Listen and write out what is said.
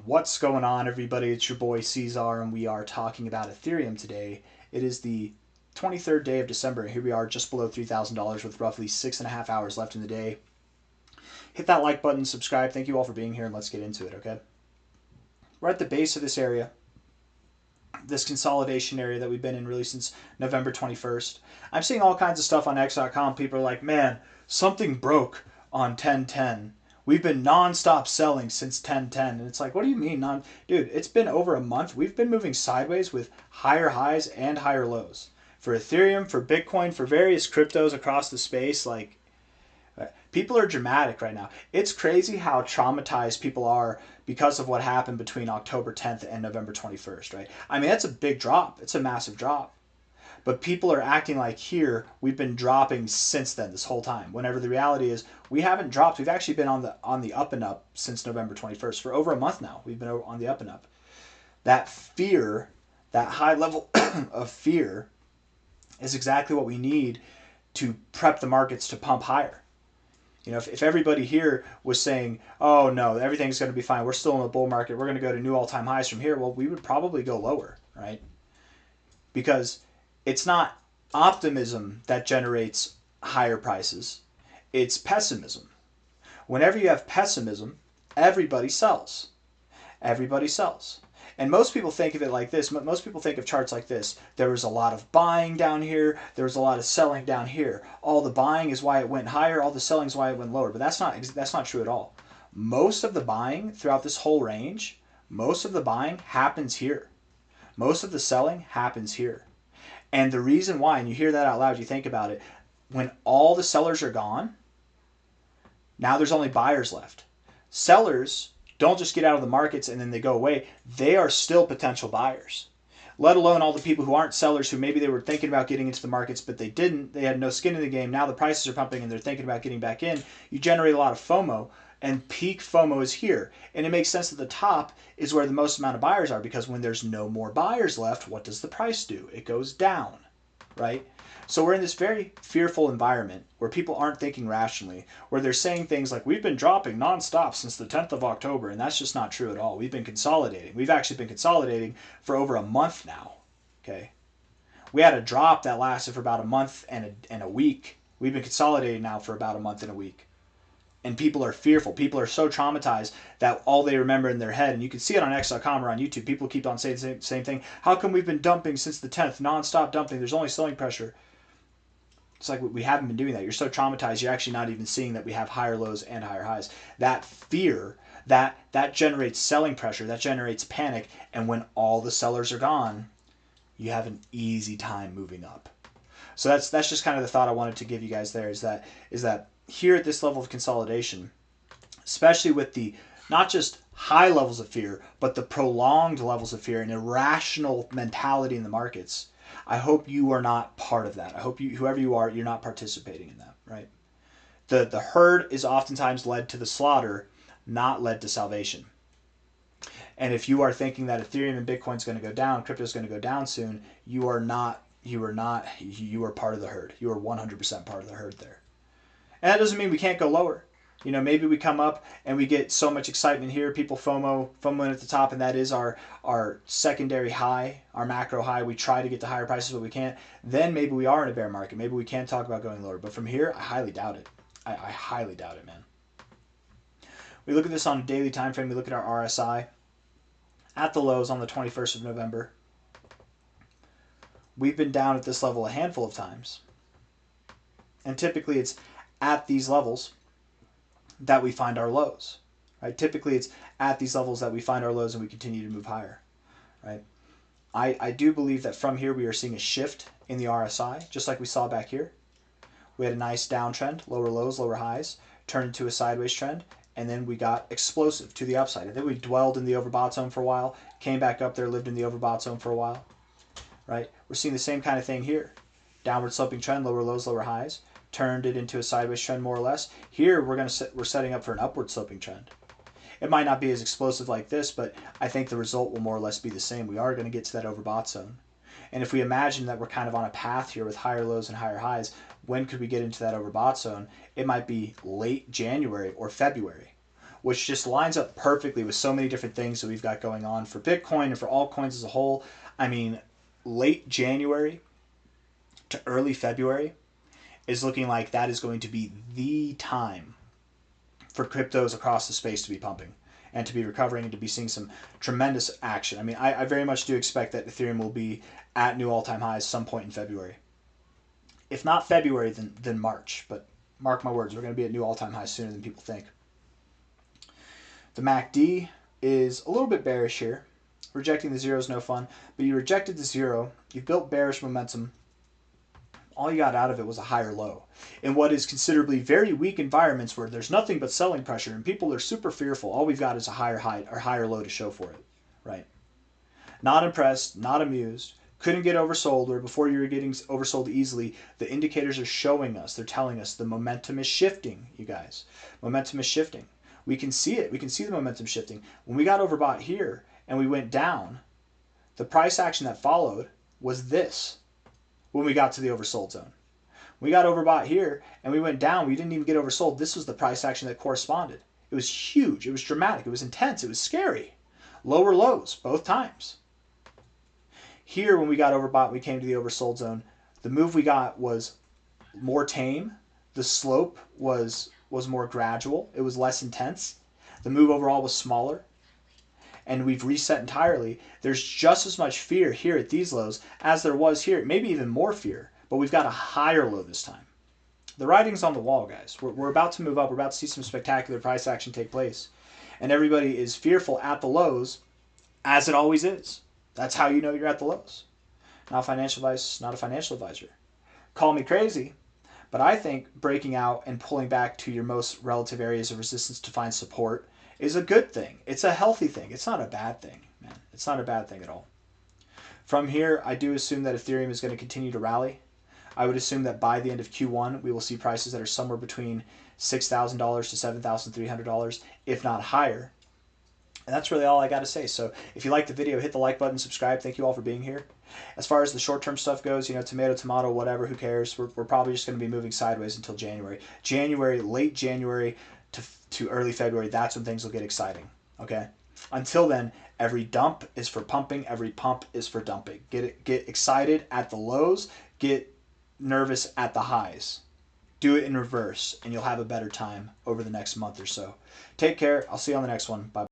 What's going on, everybody? It's your boy C-Zar, and we are talking about Ethereum today. It is the 23rd day of December, and here we are just below $3,000 with roughly 6.5 hours left in the day. Hit that like button, subscribe. Thank you all for being here, and let's get into it, okay? We're at the base of this area, this consolidation area that we've been in really since November 21st. I'm seeing all kinds of stuff on X.com. People are like, man, something broke on 10/10. We've been non-stop selling since 10/10. And it's like, what do you mean? Dude, it's been over a month. We've been moving sideways with higher highs and higher lows. For Ethereum, for Bitcoin, for various cryptos across the space, like, people are dramatic right now. It's crazy how traumatized people are because of what happened between October 10th and November 21st, right? I mean, that's a big drop. It's a massive drop. But people are acting like here we've been dropping since then, this whole time. Whenever the reality is we haven't dropped. We've actually been on the up and up since November 21st for over a month now. We've been on the up and up. That fear, that high level of fear, is exactly what we need to prep the markets to pump higher. You know, if everybody here was saying, oh no, everything's going to be fine, we're still in a bull market, we're going to go to new all-time highs from here, well, we would probably go lower, right? Because it's not optimism that generates higher prices. It's pessimism. Whenever you have pessimism, everybody sells. Everybody sells. And most people think of it like this. Most people think of charts like this. There was a lot of buying down here. There was a lot of selling down here. All the buying is why it went higher. All the selling is why it went lower. But that's not true at all. Most of the buying throughout this whole range, most of the buying happens here. Most of the selling happens here. And the reason why, and you hear that out loud, you think about it, when all the sellers are gone, now there's only buyers left. Sellers don't just get out of the markets and then they go away. They are still potential buyers, let alone all the people who aren't sellers, who maybe they were thinking about getting into the markets, but they didn't. They had no skin in the game. Now the prices are pumping and they're thinking about getting back in. You generate a lot of FOMO, and peak FOMO is here. And it makes sense that the top is where the most amount of buyers are, because when there's no more buyers left, what does the price do? It goes down, right? So we're in this very fearful environment where people aren't thinking rationally, where they're saying things like, we've been dropping nonstop since the 10th of October, and that's just not true at all. We've been consolidating. We've actually been consolidating for over a month now, okay? We had a drop that lasted for about a month and a week. We've been consolidating now for about a month and a week. And people are fearful. People are so traumatized that all they remember in their head, and you can see it on X.com or on YouTube, people keep on saying the same thing. How come we've been dumping since the 10th? Non-stop dumping. There's only selling pressure. It's like we haven't been doing that. You're so traumatized, you're actually not even seeing that we have higher lows and higher highs. That fear, that generates selling pressure, that generates panic, and when all the sellers are gone, you have an easy time moving up. So that's just kind of the thought I wanted to give you guys there, is that here at this level of consolidation, especially with the not just high levels of fear, but the prolonged levels of fear and irrational mentality in the markets, I hope you are not part of that. I hope you, whoever you are, you're not participating in that, right? The herd is oftentimes led to the slaughter, not led to salvation. And if you are thinking that Ethereum and Bitcoin is going to go down, crypto is going to go down soon, you are part of the herd. You are 100% part of the herd there. And that doesn't mean we can't go lower. You know, maybe we come up and we get so much excitement here, people FOMO at the top, and that is our secondary high, our macro high. We try to get to higher prices, but we can't. Then maybe we are in a bear market. Maybe we can talk about going lower. But from here, I highly doubt it. I highly doubt it, man. We look at this on a daily time frame. We look at our RSI at the lows on the 21st of November. We've been down at this level a handful of times. And typically it's at these levels that we find our lows, right? Typically it's at these levels that we find our lows and we continue to move higher, right? I do believe that from here we are seeing a shift in the RSI, just like we saw back here. We had a nice downtrend, lower lows, lower highs, turned into a sideways trend, and then we got explosive to the upside. And then we dwelled in the overbought zone for a while, came back up there, lived in the overbought zone for a while, right? We're seeing the same kind of thing here. Downward sloping trend, lower lows, lower highs, turned it into a sideways trend more or less. Here we're setting up for an upward sloping trend. It might not be as explosive like this, but I think the result will more or less be the same. We are going to get to that overbought zone. And if we imagine that we're kind of on a path here with higher lows and higher highs, when could we get into that overbought zone? It might be late January or February. which just lines up perfectly with so many different things that we've got going on for Bitcoin and for altcoins as a whole. I mean, late January to early February is looking like that is going to be the time for cryptos across the space to be pumping and to be recovering and to be seeing some tremendous action. I mean, I very much do expect that Ethereum will be at new all-time highs some point in February. If not February, then March. But mark my words, we're going to be at new all-time highs sooner than people think. The MACD is a little bit bearish here. Rejecting the zero is no fun, but you rejected the zero. You built bearish momentum. All you got out of it was a higher low. In what is considerably very weak environments where there's nothing but selling pressure and people are super fearful, all we've got is a higher high or higher low to show for it, right? Not impressed, not amused. Couldn't get oversold, where before you were getting oversold easily, the indicators are showing us, they're telling us the momentum is shifting, you guys. Momentum is shifting. We can see it. We can see the momentum shifting. When we got overbought here and we went down, the price action that followed was this when we got to the oversold zone. We got overbought here and we went down. We didn't even get oversold. This was the price action that corresponded. It was huge. It was dramatic. It was intense. It was scary. Lower lows both times. Here, when we got overbought, we came to the oversold zone. The move we got was more tame. The slope was more gradual. It was less intense. The move overall was smaller. And we've reset entirely. There's just as much fear here at these lows as there was here, maybe even more fear, but we've got a higher low this time. The writing's on the wall, guys. We're about to move up. We're about to see some spectacular price action take place. And everybody is fearful at the lows, as it always is. That's how you know you're at the lows. Not financial advice, not a financial advisor. Call me crazy, but I think breaking out and pulling back to your most relative areas of resistance to find support is a good thing. It's a healthy thing. It's not a bad thing, man. It's not a bad thing at all. From here, I do assume that Ethereum is going to continue to rally. I would assume that by the end of Q1, we will see prices that are somewhere between $6,000 to $7,300, if not higher. And that's really all I got to say. So if you liked the video, hit the like button, subscribe. Thank you all for being here. As far as the short-term stuff goes, you know, tomato, tomato, whatever, who cares? We're probably just going to be moving sideways until January. Late January to early February, that's when things will get exciting, okay? Until then, every dump is for pumping. Every pump is for dumping. Get excited at the lows. Get nervous at the highs. Do it in reverse, and you'll have a better time over the next month or so. Take care. I'll see you on the next one. Bye.